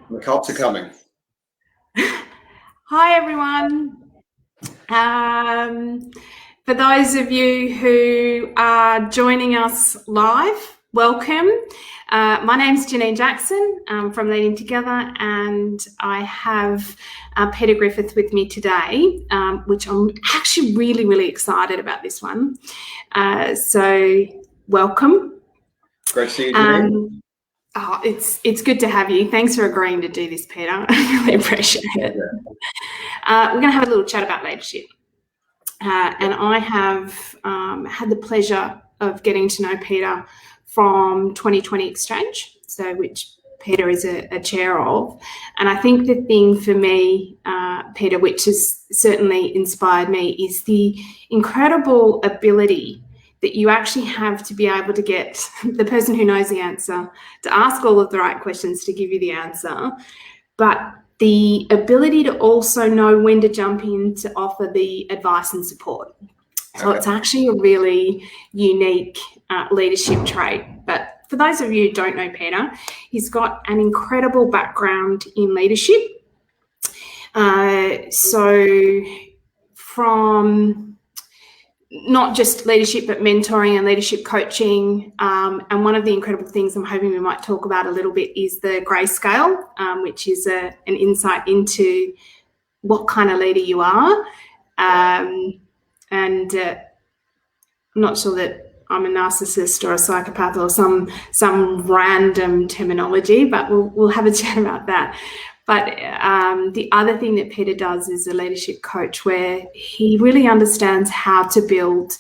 The cops are coming. Hi, everyone. For those of you who are joining us live, welcome. My name's Janine Jackson from Leading Together, and I have Peter Griffith with me today, which I'm actually really excited about this one. So welcome. Great to see you, Janine. Oh, it's good to have you. Thanks for agreeing to do this, Peter. I really appreciate it. We're going to have a little chat about leadership. And I have had the pleasure of getting to know Peter from 2020 Exchange, so which Peter is a chair of. And I think the thing for me, Peter, which has certainly inspired me, is the incredible ability that you actually have to be able to get the person who knows the answer to ask all of the right questions to give you the answer, but the ability to also know when to jump in to offer the advice and support. So It's actually a really unique leadership trait. But for those of you who don't know Peter, he's got an incredible background in leadership. So from not just leadership, but mentoring and leadership coaching. And one of the incredible things I'm hoping we might talk about a little bit is the Grayscale, which is an insight into what kind of leader you are. And I'm not sure that I'm a narcissist or a psychopath or some random terminology, but we'll have a chat about that. But the other thing that Peter does is a leadership coach, where he really understands how to build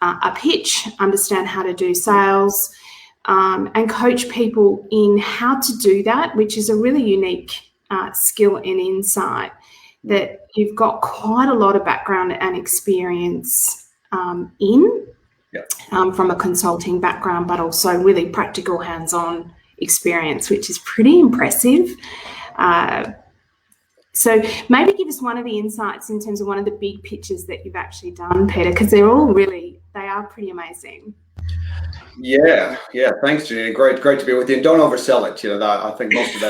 a pitch, understand how to do sales, and coach people in how to do that, which is a really unique skill and insight that you've got quite a lot of background and experience in, from a consulting background, but also really practical hands-on experience, which is pretty impressive. So maybe give us one of the insights in terms of one of the big pitches that you've actually done, Peter, because they are pretty amazing. Yeah. Thanks, Janine. Great to be with you. And don't oversell it. I think most of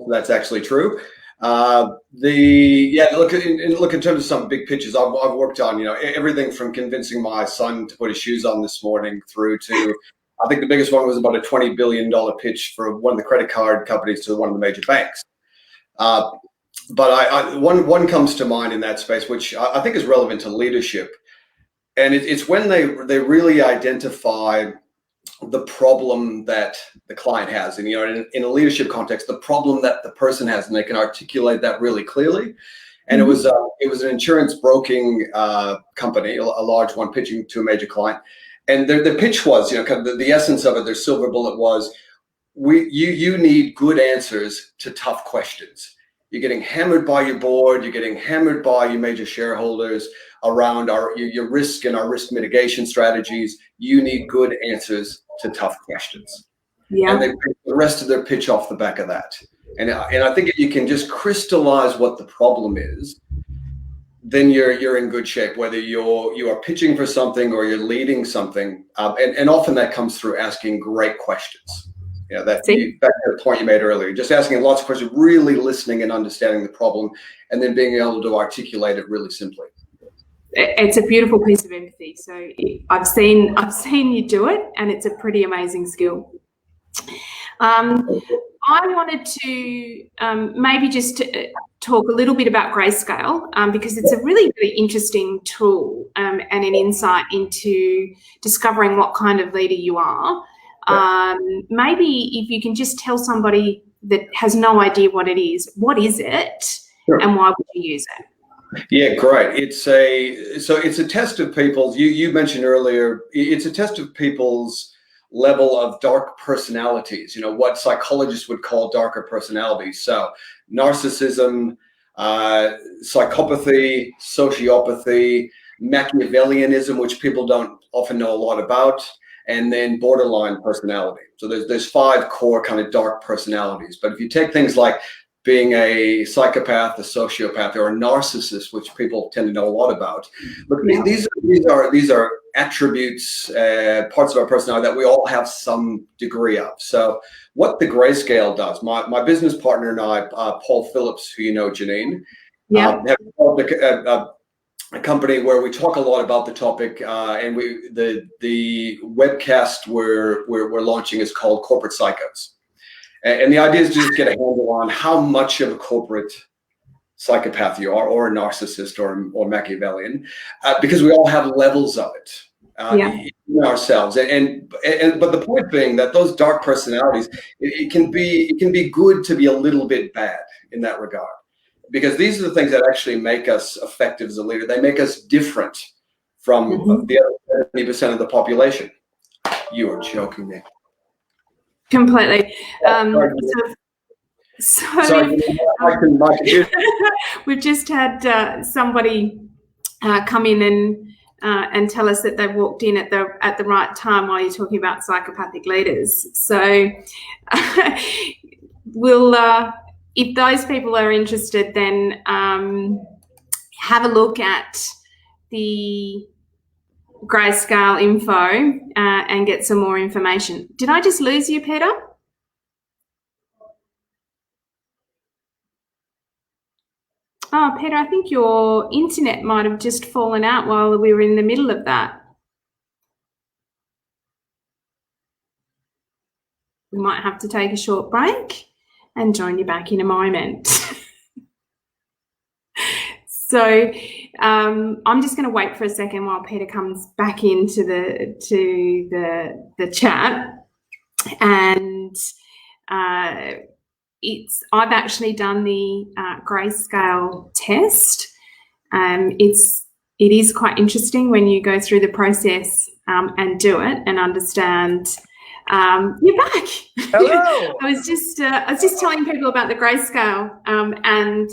that's actually true. Look in terms of some big pitches I've worked on. Everything from convincing my son to put his shoes on this morning through to, I think the biggest one was about a $20 billion pitch for one of the credit card companies to one of the major banks. But one comes to mind in that space, which I think is relevant to leadership, and it's when they really identify the problem that the client has, and in a leadership context, the problem that the person has, and they can articulate that really clearly. And it was an insurance broking company, a large one, pitching to a major client, and the pitch was, kind of the essence of it, their silver bullet was, you need good answers to tough questions. You're getting hammered by your board. You're getting hammered by your major shareholders around your risk and our risk mitigation strategies. You need good answers to tough questions. Yeah. And they pick the rest of their pitch off the back of that. And I think if you can just crystallize what the problem is, then you're in good shape, whether you are pitching for something or you're leading something. And often that comes through asking great questions. Back to the point you made earlier, just asking lots of questions, really listening and understanding the problem, and then being able to articulate it really simply. It's a beautiful piece of empathy. So I've seen you do it, and it's a pretty amazing skill. I wanted to maybe just talk a little bit about Grayscale, because it's a really interesting tool and an insight into discovering what kind of leader you are. Maybe if you can just tell somebody that has no idea what it is it, sure, and why would you use it? Yeah, great. It's a test of people's, you mentioned earlier, it's a test of people's level of dark personalities, what psychologists would call darker personalities. So narcissism, psychopathy, sociopathy, Machiavellianism, which people don't often know a lot about, and then borderline personality. So there's 5 core kind of dark personalities. But if you take things like being a psychopath, a sociopath, or a narcissist, which people tend to know a lot about. Look, these are attributes, parts of our personality that we all have some degree of. So what the Grayscale does, my business partner and I, Paul Phillips, who you know, Janine, have developed a company where we talk a lot about the topic, and the webcast we're launching is called Corporate Psychos. And the idea is to just get a handle on how much of a corporate psychopath you are, or a narcissist, or Machiavellian, because we all have levels of it in ourselves. But the point being that those dark personalities, it can be good to be a little bit bad in that regard, because these are the things that actually make us effective as a leader. They make us different from the other 70% of the population. You are joking me. Completely. We've just had somebody come in and tell us that they've walked in at the right time while you're talking about psychopathic leaders. So we'll, if those people are interested, then have a look at the Grayscale info and get some more information. Did I just lose you, Peter? Oh, Peter, I think your internet might have just fallen out while we were in the middle of that. We might have to take a short break and join you back in a moment. So I'm just going to wait for a second while Peter comes back into the chat, and I've actually done the Grayscale test. It is quite interesting when you go through the process and do it and understand. You're back. Hello. I was just telling people about the Grayscale and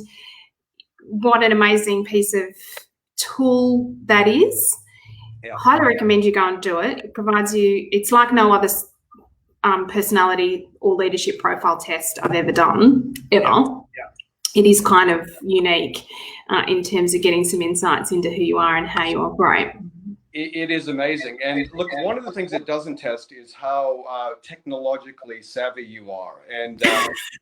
what an amazing piece of tool that is. Yeah. Highly recommend you go and do it. It provides you, it's like no other personality or leadership profile test I've ever done, ever. Yeah. It is kind of unique in terms of getting some insights into who you are and how you operate. It is amazing. And look, one of the things it doesn't test is how technologically savvy you are, and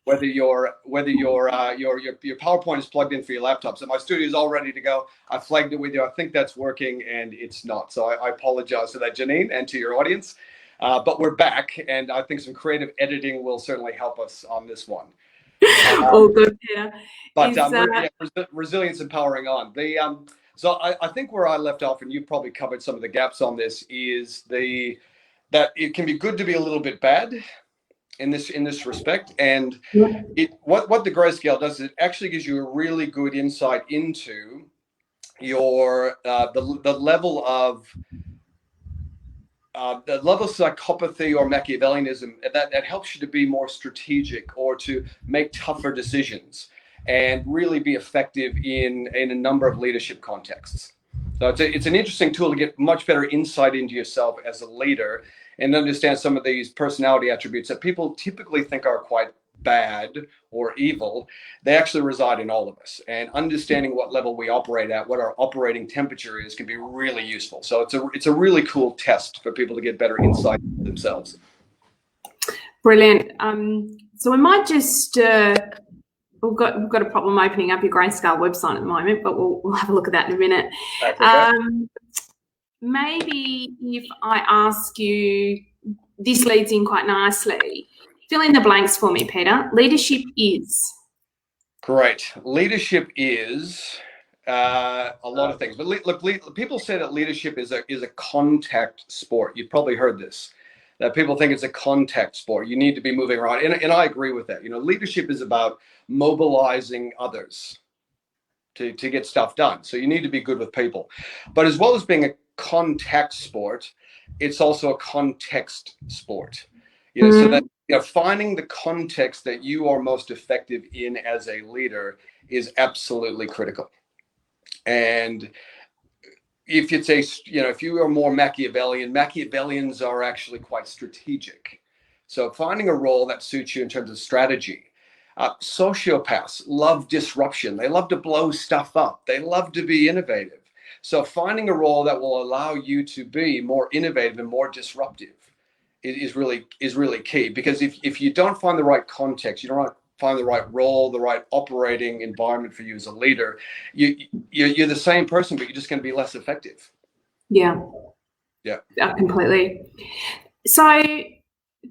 whether your PowerPoint is plugged in for your laptop. So my studio is all ready to go. I flagged it with you. I think that's working, and it's not. So I apologize for that, Janine, and to your audience. But we're back, and I think some creative editing will certainly help us on this one. All good, Peter. But resilience and powering on. So I think where I left off, and you've probably covered some of the gaps on this, is that it can be good to be a little bit bad in this respect. And what the Grayscale does is it actually gives you a really good insight into your the level of psychopathy or Machiavellianism that helps you to be more strategic or to make tougher decisions and really be effective in a number of leadership contexts. So it's an interesting tool to get much better insight into yourself as a leader and understand some of these personality attributes that people typically think are quite bad or evil. They actually reside in all of us, and understanding what level we operate at, what our operating temperature is, can be really useful. So it's a really cool test for people to get better insight into themselves. Brilliant. So we might just we've got a problem opening up your Grayscale website at the moment, but we'll have a look at that in a minute. Okay. Maybe if I ask you, this leads in quite nicely. Fill in the blanks for me, Peter. Leadership is. Great. Leadership is a lot of things, but look, people say that leadership is a contact sport. You've probably heard this, that people think it's a contact sport. You need to be moving around, and I agree with that. You know, leadership is about mobilizing others to get stuff done. So you need to be good with people, but as well as being a contact sport, it's also a context sport. You know, so that finding the context that you are most effective in as a leader is absolutely critical. And if it's if you are more Machiavellians are actually quite strategic. So finding a role that suits you in terms of strategy. Sociopaths love disruption. They love to blow stuff up. They love to be innovative. So finding a role that will allow you to be more innovative and more disruptive is really key. Because if you don't find the right context, you don't find the right role, the right operating environment for you as a leader, you're the same person, but you're just going to be less effective. Yeah. Yeah. Completely. So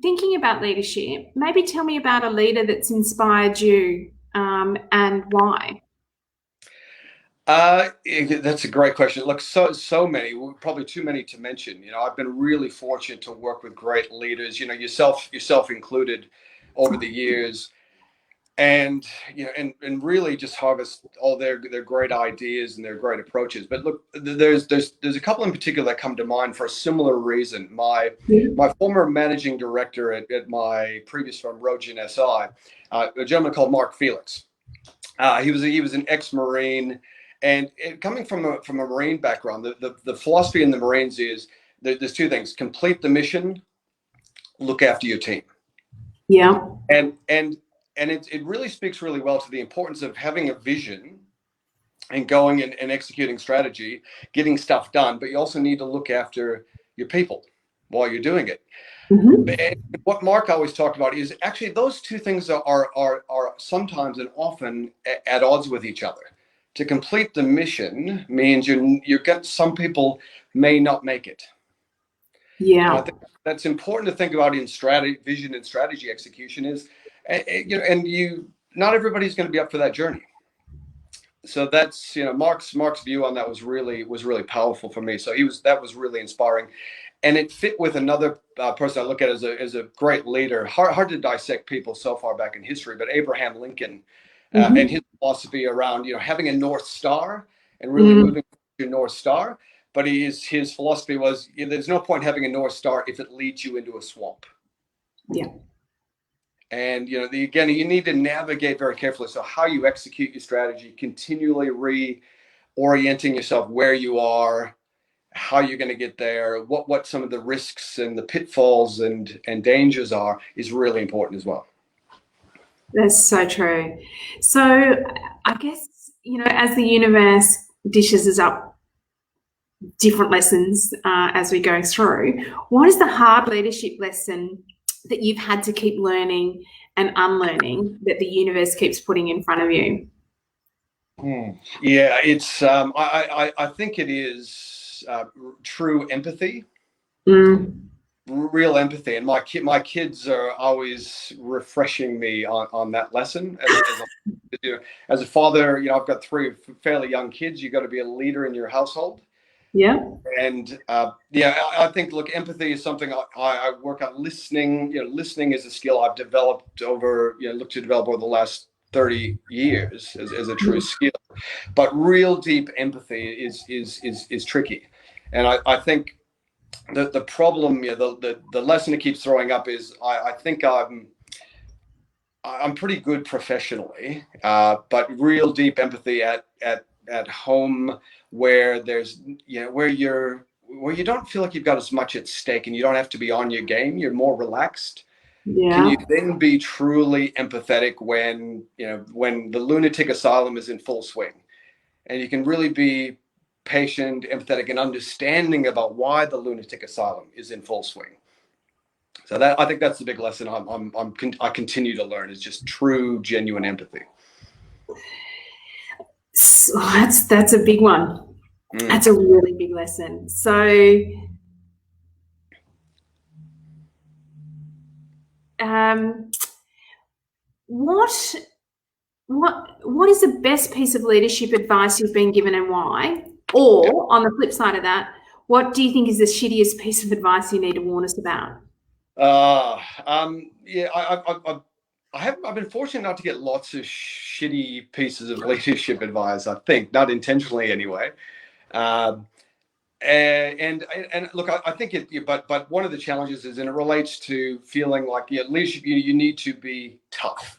thinking about leadership, maybe tell me about a leader that's inspired you, and why. That's a great question. Look, so many, probably too many to mention. I've been really fortunate to work with great leaders, yourself included, over the years, and and really just harvest all their great ideas and their great approaches. But look, there's a couple in particular that come to mind for a similar reason. My former managing director at my previous firm, Rogen SI, a gentleman called Mark Felix. He was an ex-Marine, and coming from a Marine background, the philosophy in the Marines is there's two things: complete the mission, look after your team. Yeah. And it really speaks really well to the importance of having a vision and going and executing strategy, getting stuff done, but you also need to look after your people while you're doing it. Mm-hmm. And what Mark always talked about is actually those two things are sometimes and often at odds with each other. To complete the mission means you get some people may not make it. Yeah. And I think that's important to think about in strategy, vision, and strategy execution is, not everybody's going to be up for that journey. So that's Mark's view on that was really powerful for me. So that was really inspiring, and it fit with another person I look at as a great leader. Hard to dissect people so far back in history, but Abraham Lincoln, and his philosophy around having a North Star and really moving to North Star. But his philosophy was there's no point having a North Star if it leads you into a swamp. Yeah. And again, you need to navigate very carefully. So how you execute your strategy, continually reorienting yourself where you are, how you're going to get there, what some of the risks and the pitfalls and dangers are, is really important as well. That's so true. So I guess as the universe dishes us up different lessons as we're going through, what is the hard leadership lesson that you've had to keep learning and unlearning that the universe keeps putting in front of you? Yeah, it's I think it is true empathy, real empathy, and my kids are always refreshing me on that lesson. As a father, I've got 3 fairly young kids. You've got to be a leader in your household. Yeah. And I think, look, empathy is something I work on. Listening, listening is a skill I've developed looked to develop over the last 30 years as a true skill. But real deep empathy is tricky. And I think the problem, the lesson it keeps throwing up is I think I'm pretty good professionally, but real deep empathy at home, where there's where you don't feel like you've got as much at stake and you don't have to be on your game. You're more relaxed. Yeah. Can you then be truly empathetic when the lunatic asylum is in full swing, and you can really be patient, empathetic, and understanding about why the lunatic asylum is in full swing? So I think that's the big lesson I continue to learn, is just true, genuine empathy. So that's a big one. That's a really big lesson. So what is the best piece of leadership advice you've been given, and why? Or on the flip side of that, what do you think is the shittiest piece of advice you need to warn us about? I've been fortunate not to get lots of shitty pieces of leadership advice. I think, not intentionally anyway. And look, I think but one of the challenges is, and it relates to feeling like leadership, you need to be tough.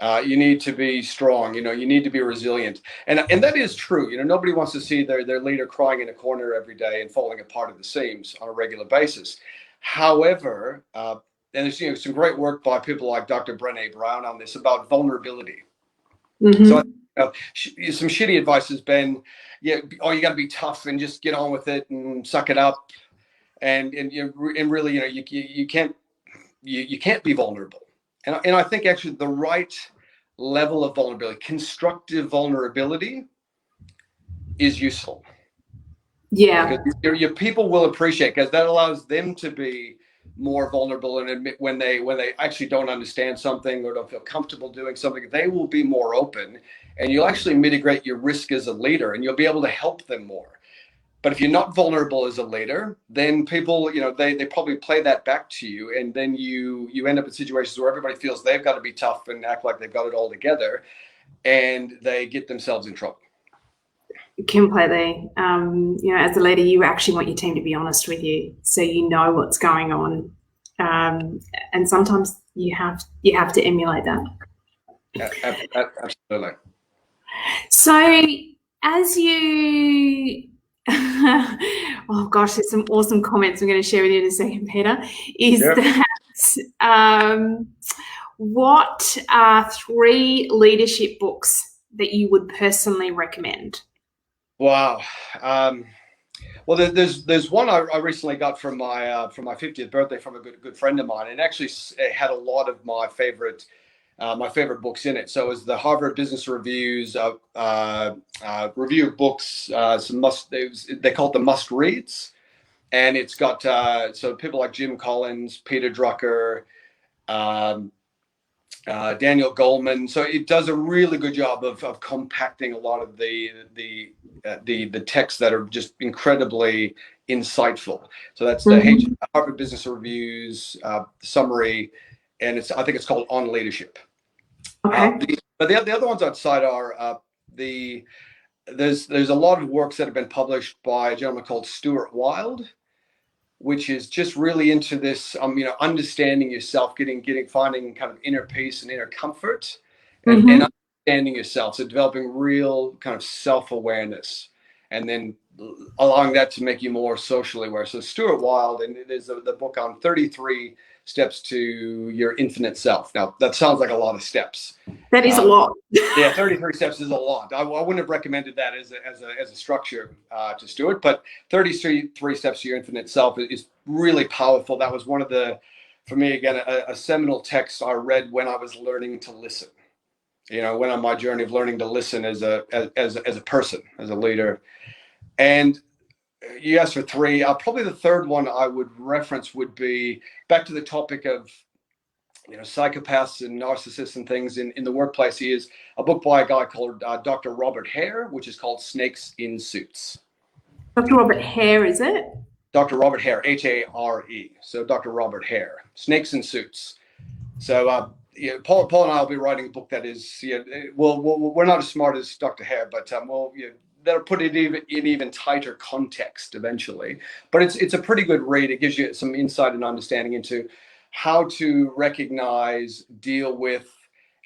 You need to be strong. You need to be resilient, and that is true. Nobody wants to see their leader crying in a corner every day and falling apart at the seams on a regular basis. However, there's some great work by people like Dr. Brené Brown on this about vulnerability. Mm-hmm. So some shitty advice has been, you got to be tough and just get on with it and suck it up, and really, you can't be vulnerable. And I think actually the right level of vulnerability, constructive vulnerability, is useful. Yeah. Because your people will appreciate, because that allows them to be more vulnerable and admit when they actually don't understand something or don't feel comfortable doing something. They will be more open, and you'll actually mitigate your risk as a leader, and you'll be able to help them more. But if you're not vulnerable as a leader, then people, they probably play that back to you, and then you end up in situations where everybody feels they've got to be tough and act like they've got it all together, and they get themselves in trouble. Completely. As a leader, you actually want your team to be honest with you, so you know what's going on, and sometimes you have to emulate that. Yeah, absolutely. So, as you, oh gosh, there's some awesome comments I'm going to share with you in a second, Peter. What are 3 leadership books that you would personally recommend? Wow. Well, there's one I recently got from my 50th birthday from a good friend of mine, and actually it had a lot of my favorite books in it. So it was the Harvard Business Review's review of books. They call it the must reads, and it's got so people like Jim Collins, Peter Drucker, Daniel Goleman. So it does a really good job of compacting a lot of the texts that are just incredibly insightful. So that's the Harvard Business Review's summary, and I think it's called On Leadership. Okay. But the other ones outside are there's a lot of works that have been published by a gentleman called Stuart Wilde, which is just really into this, understanding yourself, finding kind of inner peace and inner comfort, and understanding yourself. So developing real kind of self-awareness, and then allowing that to make you more socially aware. So Stuart Wilde, and there's the book on 33 steps to your infinite self. Now that sounds like a lot of steps. That is a lot. Yeah, 33 steps is a lot. I wouldn't have recommended that as a structure to Stuart, but 33 steps to your infinite self is really powerful. That was one of for me again, a seminal text I read when I was learning to listen. Went on my journey of learning to listen as a person, as a leader. And you asked for 3. Probably the third one I would reference would be back to the topic of psychopaths and narcissists and things in the workplace. He is a book by a guy called Dr. Robert Hare, which is called Snakes in Suits. Dr. Robert Hare, is it? Dr. Robert Hare, Hare. So Dr. Robert Hare, Snakes in Suits. So Paul and I will be writing a book that is, we're not as smart as Dr. Hare, but that'll put it in even tighter context eventually. But it's a pretty good read. It gives you some insight and understanding into how to recognize, deal with,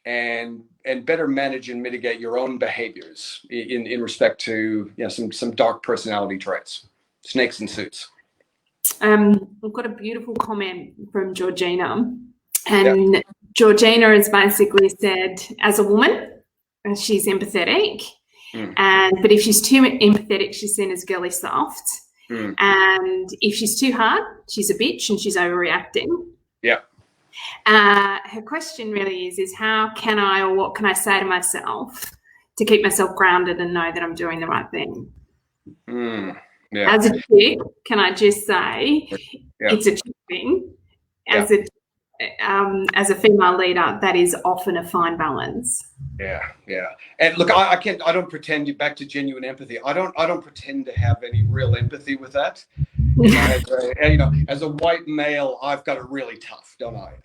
and better manage and mitigate your own behaviors in respect to some dark personality traits. Snakes in Suits. We've got a beautiful comment from Georgina, and Georgina has basically said, as a woman, she's empathetic. But if she's too empathetic, she's seen as girly soft. And if she's too hard, she's a bitch and she's overreacting. Yeah. Her question really is how can I, or what can I say to myself to keep myself grounded and know that I'm doing the right thing? Yeah. As a chick, can I just say it's a chick thing? As a female leader, that is often a fine balance. Yeah. And look, I don't pretend, back to genuine empathy. I don't pretend to have any real empathy with that. As a white male, I've got it really tough, don't I?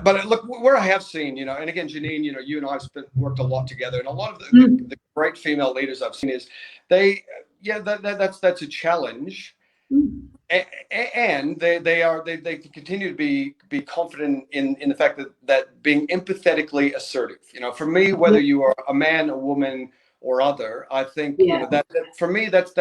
But look, where I have seen, and again, Janine, you and I have worked a lot together, and a lot of the great female leaders I've seen is that's a challenge. And they continue to be confident in the fact that being empathetically assertive. For me, whether you are a man, a woman, or other, I think that for me that's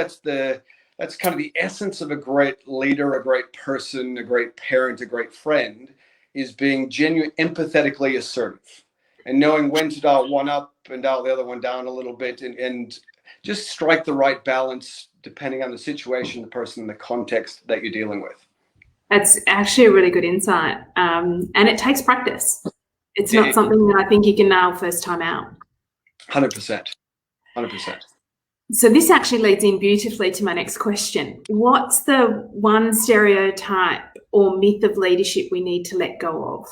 that's kind of the essence of a great leader, a great person, a great parent, a great friend, is being genuine, empathetically assertive, and knowing when to dial one up and dial the other one down a little bit, and just strike the right balance depending on the situation, the person, the context that you're dealing with. That's actually a really good insight. And it takes practice. It's not something that I think you can nail first time out. 100%. 100%. So this actually leads in beautifully to my next question. What's the one stereotype or myth of leadership we need to let go of?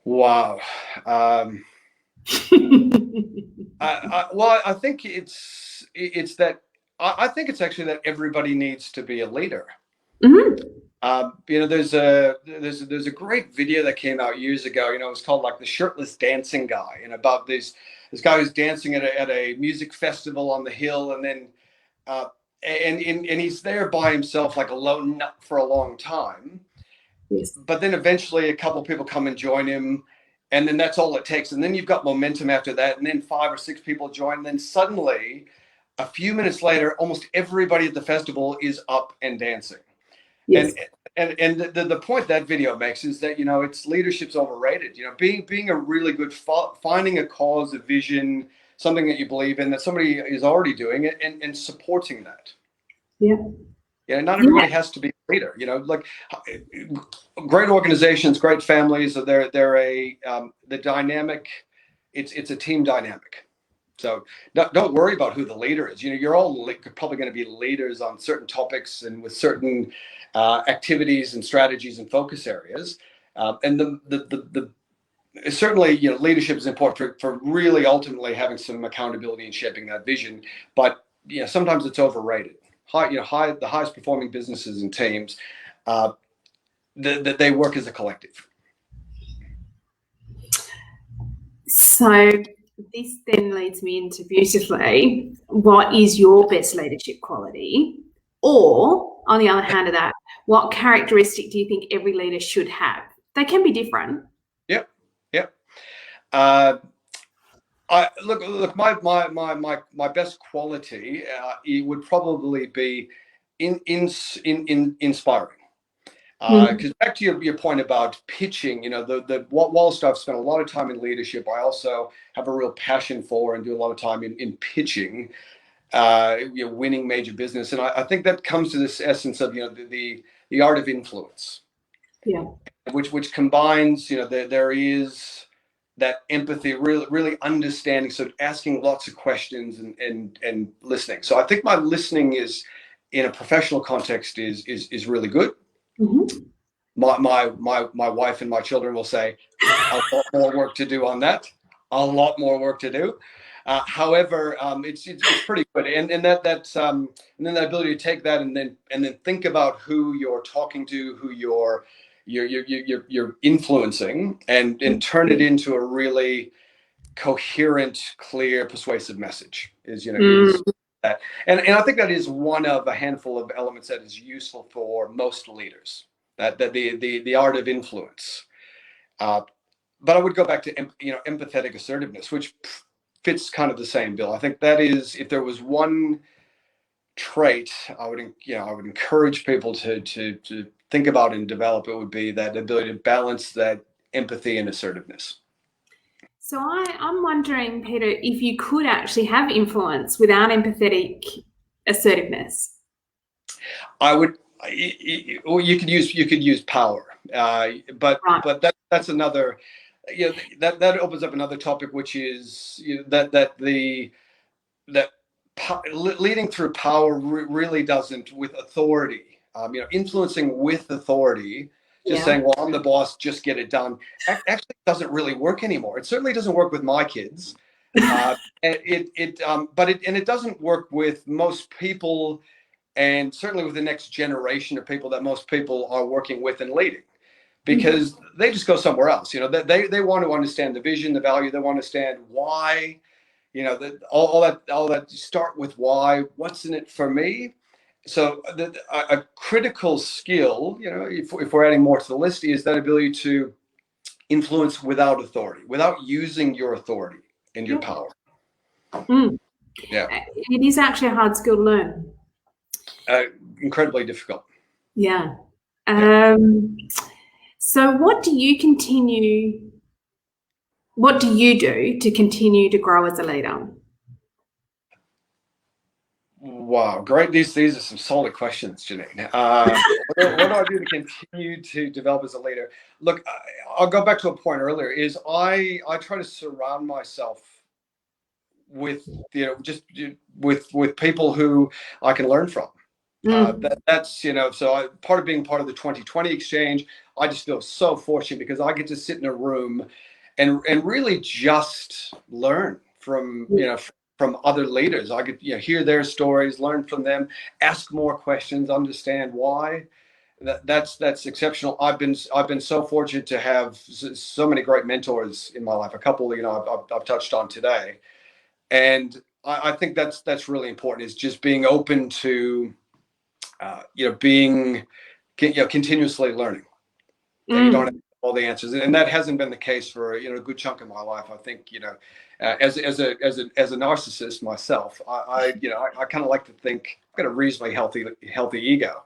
Wow. Well, I think it's that I think it's actually that everybody needs to be a leader. There's a great video that came out years ago. It was called like the shirtless dancing guy, and about this guy who's dancing at a music festival on the hill, and then and he's there by himself like a lone nut for a long time. Yes. But then eventually a couple of people come and join him, and then that's all it takes. And then you've got momentum after that, and then 5 or 6 people join. And then suddenly, a few minutes later, almost everybody at the festival is up and dancing. Yes. And the point that video makes is that, it's leadership's overrated. Being a really good, finding a cause, a vision, something that you believe in, that somebody is already doing it, and supporting that. Yeah. Yeah, not everybody has to be a leader. Like great organizations, great families. They're the dynamic. It's a team dynamic. So don't worry about who the leader is. You're all probably going to be leaders on certain topics and with certain activities and strategies and focus areas. And the certainly, leadership is important for really ultimately having some accountability and shaping that vision. But sometimes it's overrated. The highest performing businesses and teams, they work as a collective. So this then leads me into beautifully, what is your best leadership quality? Or on the other hand of that, what characteristic do you think every leader should have? They can be different. Yep. Look. My best quality it would probably be inspiring. Because back to your point about pitching, whilst I've spent a lot of time in leadership, I also have a real passion for and do a lot of time in pitching, winning major business, and I think that comes to this essence of the art of influence. Yeah. Which combines there is that empathy, really understanding, so asking lots of questions and listening. So I think my listening is in a professional context is really good. Mm-hmm. My wife and my children will say a lot more work to do on that. A lot more work to do. However, it's pretty good, and that's and then the ability to take that and then think about who you're talking to, who you're influencing, and turn it into a really coherent, clear, persuasive message. Is that, and I think that is one of a handful of elements that is useful for most leaders. That the art of influence. But I would go back to empathetic assertiveness, which fits kind of the same bill. I think that is, if there was one trait I would encourage people to think about and develop, it would be that ability to balance that empathy and assertiveness. So I'm wondering, Peter, if you could actually have influence without empathetic assertiveness. I would. You could use power, but right. But that's another. That opens up another topic, which is leading through power really doesn't, with authority. Influencing with authority, just saying, "Well, I'm the boss, just get it done," actually doesn't really work anymore. It certainly doesn't work with my kids. It doesn't work with most people, and certainly with the next generation of people that most people are working with and leading, because they just go somewhere else. They want to understand the vision, the value. They want to understand why. All that. Start with why. What's in it for me? So a critical skill, if we're adding more to the list, is that ability to influence without authority, without using your authority and your power. Yeah, it is actually a hard skill to learn. incredibly difficult. Yeah. So what do you do to continue to grow as a leader? Wow, great. These are some solid questions, Janine. What do I do to continue to develop as a leader? Look, I'll go back to a point earlier. Is I try to surround myself with just with people who I can learn from. That's so part of being part of the 2020 exchange. I just feel so fortunate because I get to sit in a room and really just learn from from other leaders. I get hear their stories, learn from them, ask more questions, understand why. That's exceptional. I've been so fortunate to have so many great mentors in my life. A couple I've touched on today, and I think that's really important. Is just being open to being continuously learning. You don't have all the answers, and that hasn't been the case for a good chunk of my life. I think as a narcissist myself, I kind of like to think I've got a reasonably healthy ego,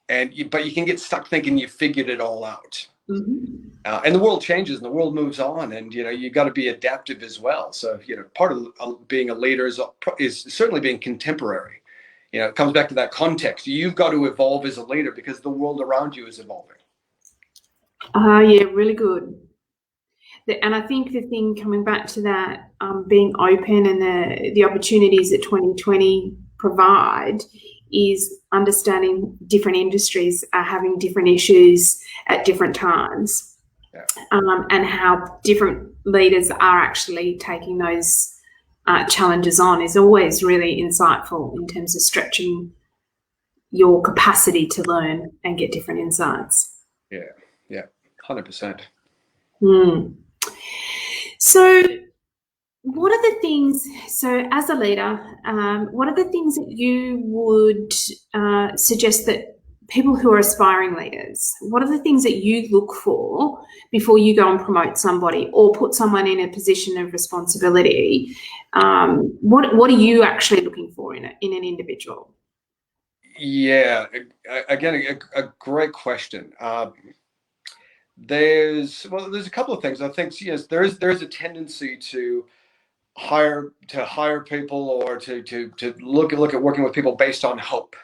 but you can get stuck thinking you figured it all out. And the world changes and the world moves on, and you got to be adaptive as well. So part of being a leader is certainly being contemporary. It comes back to that context. You've got to evolve as a leader because the world around you is evolving. Yeah, really good. And I think the thing coming back to that, being open and the opportunities that 2020 provide is understanding different industries are having different issues at different times, and how different leaders are actually taking those challenges on is always really insightful in terms of stretching your capacity to learn and get different insights. Yeah, 100%. So what are the things, so as a leader, what are the things that you would suggest that people who are aspiring leaders, what are the things that you look for before you go and promote somebody or put someone in a position of responsibility? What are you actually looking for in an individual? Yeah, again, a great question. There's a couple of things. I think yes, there is a tendency to hire people or to look at working with people based on hope.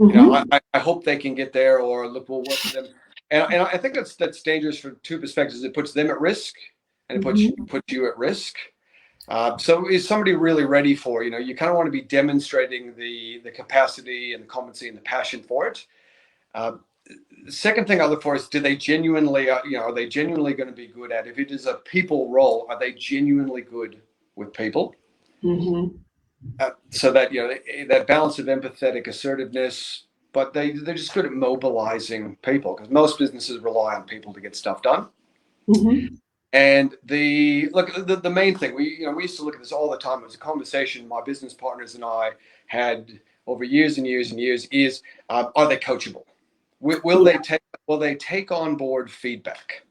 I hope they can get there, or look, we'll work with them. And I think that's dangerous for two perspectives. It puts them at risk, and it puts you at risk. So is somebody really ready for, you kind of want to be demonstrating the capacity and the competency and the passion for it. The second thing I look for is, do they genuinely, are they genuinely going to be good at, if it is a people role, are they genuinely good with people? So that, that balance of empathetic assertiveness, but they're just good at mobilizing people, because most businesses rely on people to get stuff done. And the main thing, we used to look at this all the time. It was a conversation my business partners and I had over years and years and years is, are they coachable? Will they take on board feedback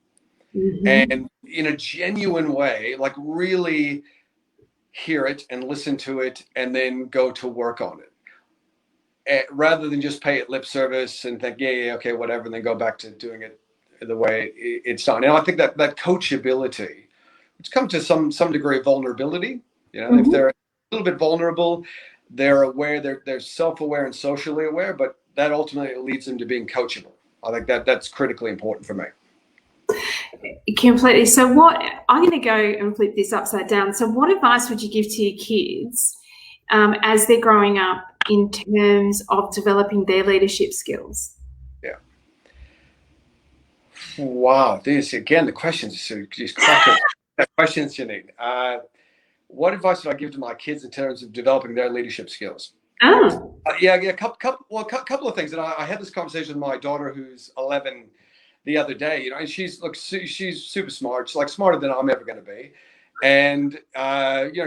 and in a genuine way, like really hear it and listen to it and then go to work on it, rather than just pay it lip service and think, yeah, okay, whatever, and then go back to doing it the way it's done. And I think that coachability, which comes to some degree of vulnerability, if they're a little bit vulnerable, they're aware, they're self-aware and socially aware, but that ultimately leads them to being coachable. I think that's critically important for me. Completely. So I'm going to go and flip this upside down. So what advice would you give to your kids as they're growing up in terms of developing their leadership skills? Yeah. Wow. The questions are just cracking. Questions, Janine. What advice would I give to my kids in terms of developing their leadership skills? A couple of things. And I had this conversation with my daughter, who's 11, the other day. And she's super smart. She's like smarter than I'm ever going to be, and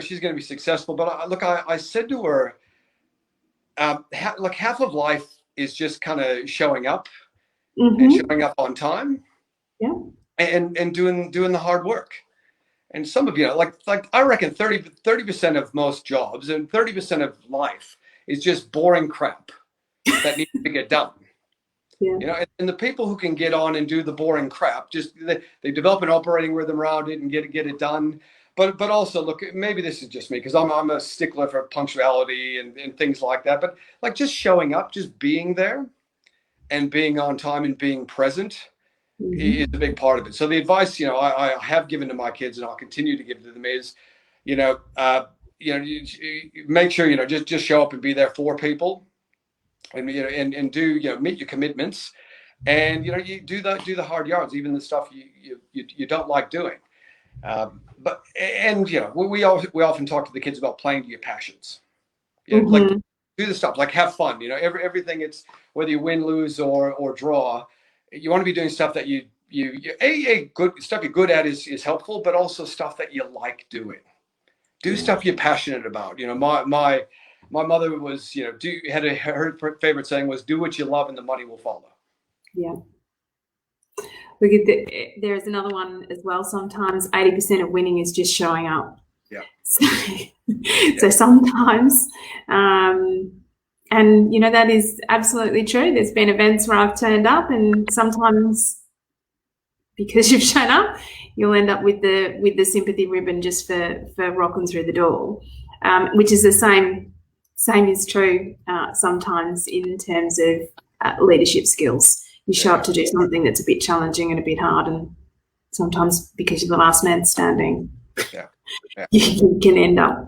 she's going to be successful. But I said to her, half of life is just kind of showing up and showing up on time, and doing the hard work. And some of like I reckon 30% of most jobs and 30% of life is just boring crap. that need to get done. Yeah. You know, and the people who can get on and do the boring crap, just they develop an operating rhythm around it and get it done. But also, look, maybe this is just me because I'm a stickler for punctuality and things like that. But like just showing up, just being there and being on time and being present is a big part of it. So the advice, you know, I have given to my kids and I'll continue to give to them is, you know, you make sure, you know, just show up and be there for people, and you know, and do, you know, meet your commitments, and you know, you do the hard yards, even the stuff you don't like doing. But and you know, we often talk to the kids about playing to your passions. You know, like do the stuff, like have fun. You know, everything. It's whether you win, lose, or draw. You want to be doing stuff that you good stuff you're good at is helpful, but also stuff that you like doing. Do stuff you're passionate about. You know, my mother was, you know, her favorite saying was, "Do what you love, and the money will follow." Yeah. Look, there's another one as well. Sometimes 80% of winning is just showing up. Yeah. So sometimes, and you know, that is absolutely true. There's been events where I've turned up, and sometimes because you've shown up, you'll end up with the sympathy ribbon just for rocking through the door, which is the same is true sometimes in terms of leadership skills. You show up to do something that's a bit challenging and a bit hard, and sometimes because you're the last man standing, you can end up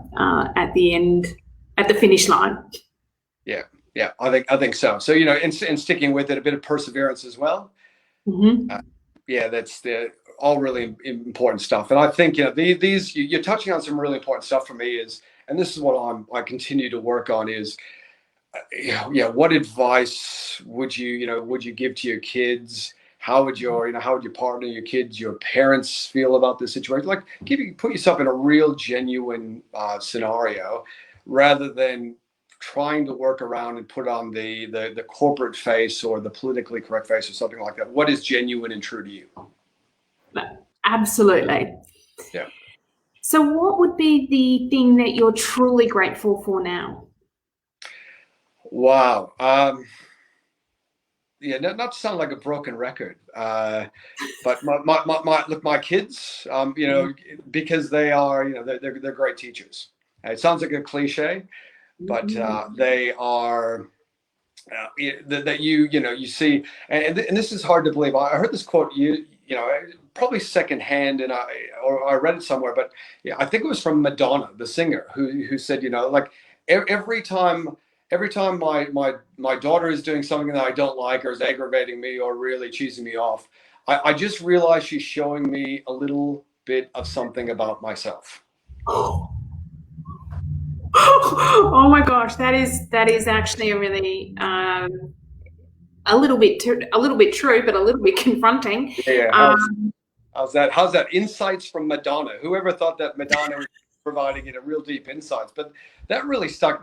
at the finish line. Yeah, I think so. So, you know, and sticking with it, a bit of perseverance as well. That's all really important stuff. And I think, you know, these you're touching on some really important stuff for me is, and this is what I continue to work on is, what advice would you give to your kids? How would your partner, your kids, your parents feel about this situation? Like, put yourself in a real, genuine scenario, rather than trying to work around and put on the corporate face or the politically correct face or something like that. What is genuine and true to you? Absolutely. Yeah. So what would be the thing that you're truly grateful for now? Wow. Not to sound like a broken record, but my kids, you know, because they are, you know, they're great teachers. It sounds like a cliche, but they are that you see, and this is hard to believe. I heard this quote, you know, probably secondhand, and I read it somewhere, but yeah, I think it was from Madonna, the singer, who said, you know, like every time my daughter is doing something that I don't like or is aggravating me or really cheesing me off, I just realize she's showing me a little bit of something about myself. Oh my gosh, that is actually a really a little bit true, but a little bit confronting. Yeah. How's that? Insights from Madonna. Whoever thought that Madonna was providing, you know, real deep insights? But that really stuck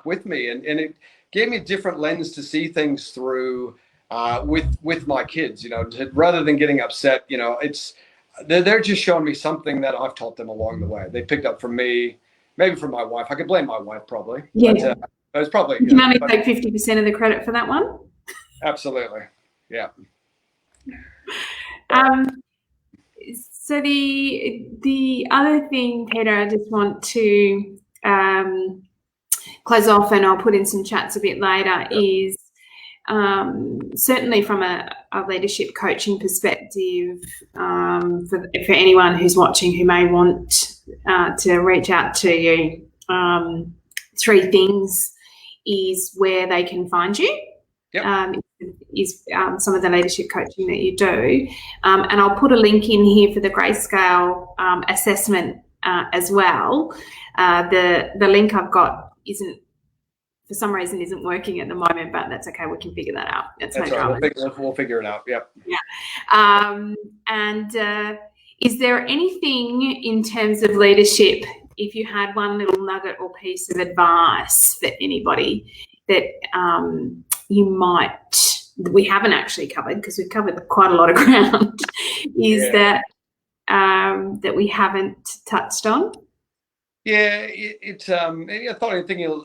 with me, and it gave me a different lens to see things through with my kids. You know, rather than getting upset, you know, they're just showing me something that I've taught them along the way. They picked up from me. Maybe from my wife. I could blame my wife probably. Yeah. But, it was probably. You can only take 50% of the credit for that one. Absolutely. Yeah. So the other thing, Peter, I just want to close off, and I'll put in some chats a bit later, is certainly from a leadership coaching perspective, for anyone who's watching who may want to reach out to you, 3 things is where they can find you. Yep. Is some of the leadership coaching that you do, and I'll put a link in here for the Grayscale assessment as well. The link I've got for some reason isn't working at the moment, but that's okay. We can figure that out. That's no drama. We'll figure it out. Yep. Yeah. And is there anything in terms of leadership, if you had one little nugget or piece of advice for anybody that we haven't actually covered, because we've covered quite a lot of ground, that we haven't touched on? Yeah, I thought thinking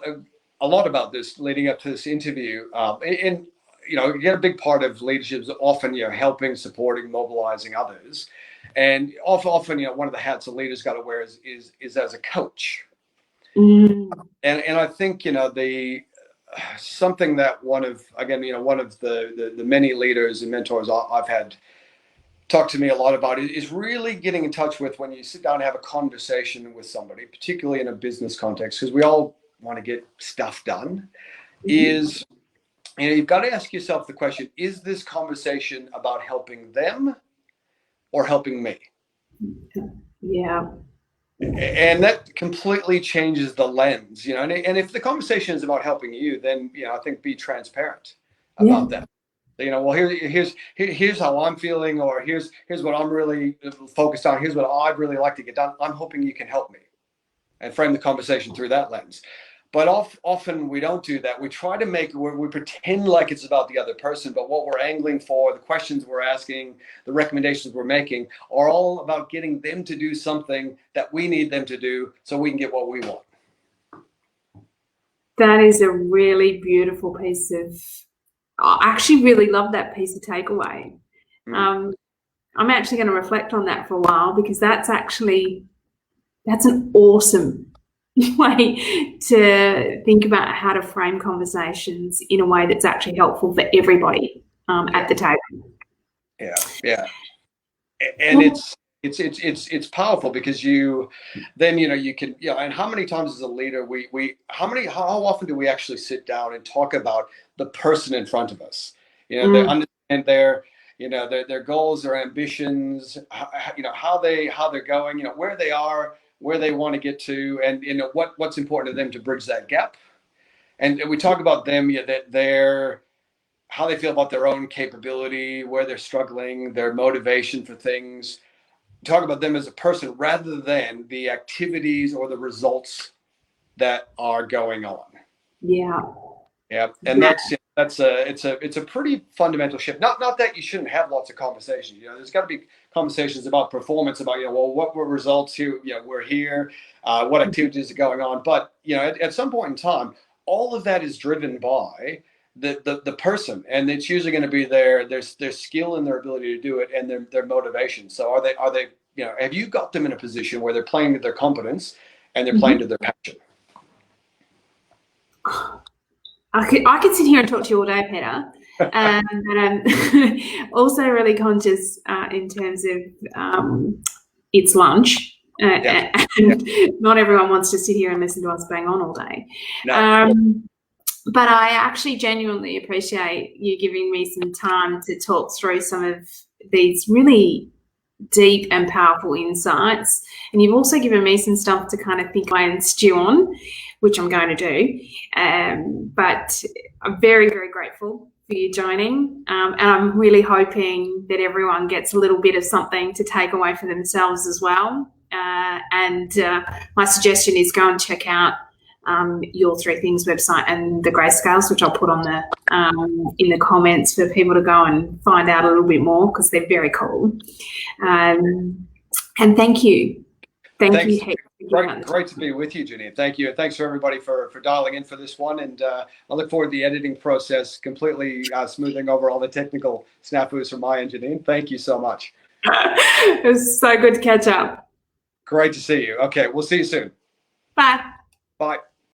a lot about this leading up to this interview. And you know, again, a big part of leadership is often, you know, helping, supporting, mobilizing others. And often, you know, one of the hats a leader's got to wear is as a coach. Mm. And I think, you know, something that one of the many leaders and mentors I've had talk to me a lot about is really getting in touch with when you sit down and have a conversation with somebody, particularly in a business context, because we all want to get stuff done, is, you know, you've got to ask yourself the question, is this conversation about helping them or helping me? Yeah. And that completely changes the lens, you know. And if the conversation is about helping you, then, you know, I think be transparent about that. You know, well, here's how I'm feeling, or here's what I'm really focused on. Here's what I'd really like to get done. I'm hoping you can help me, and frame the conversation through that lens. But often we don't do that. We try to we pretend like it's about the other person, but what we're angling for, the questions we're asking, the recommendations we're making are all about getting them to do something that we need them to do so we can get what we want. That is a really beautiful piece of, I actually really love that piece of takeaway. I'm actually going to reflect on that for a while, because that's an awesome way to think about how to frame conversations in a way that's actually helpful for everybody at the table. Yeah. And it's powerful, because you can, you know, and how many times as a leader how often do we actually sit down and talk about the person in front of us? You know, they understand their goals, their ambitions, you know, how they're going, you know, where they are, where they want to get to, and, you know, what's important to them to bridge that gap. And we talk about them, you know, that how they feel about their own capability, where they're struggling, their motivation for things. Talk about them as a person rather than the activities or the results that are going on. Yeah. And it's a pretty fundamental shift. Not that you shouldn't have lots of conversations. You know, there's got to be conversations about performance, about, you know, well, what were results here? You know, we're here. What activities are going on? But, you know, at some point in time, all of that is driven by the person, and it's usually going to be their skill and their ability to do it, and their motivation. So are they you know, have you got them in a position where they're playing to their competence and they're playing to their passion? I could sit here and talk to you all day, Peter, but I'm also really conscious in terms of it's lunch, and not everyone wants to sit here and listen to us bang on all day. No. But I actually genuinely appreciate you giving me some time to talk through some of these really deep and powerful insights. And you've also given me some stuff to kind of think and stew on, which I'm going to do. But I'm very, very grateful for you joining. And I'm really hoping that everyone gets a little bit of something to take away for themselves as well. And my suggestion is go and check out your Three Things website and the Grayscales, which I'll put on in the comments for people to go and find out a little bit more, because they're very cool. And thank you. Thanks. You. Great to be with you, Janine. Thank you. And thanks for everybody for dialing in for this one. And I look forward to the editing process, completely smoothing over all the technical snafus from my end, Janine. Thank you so much. It was so good to catch up. Great to see you. Okay, we'll see you soon. Bye. Bye.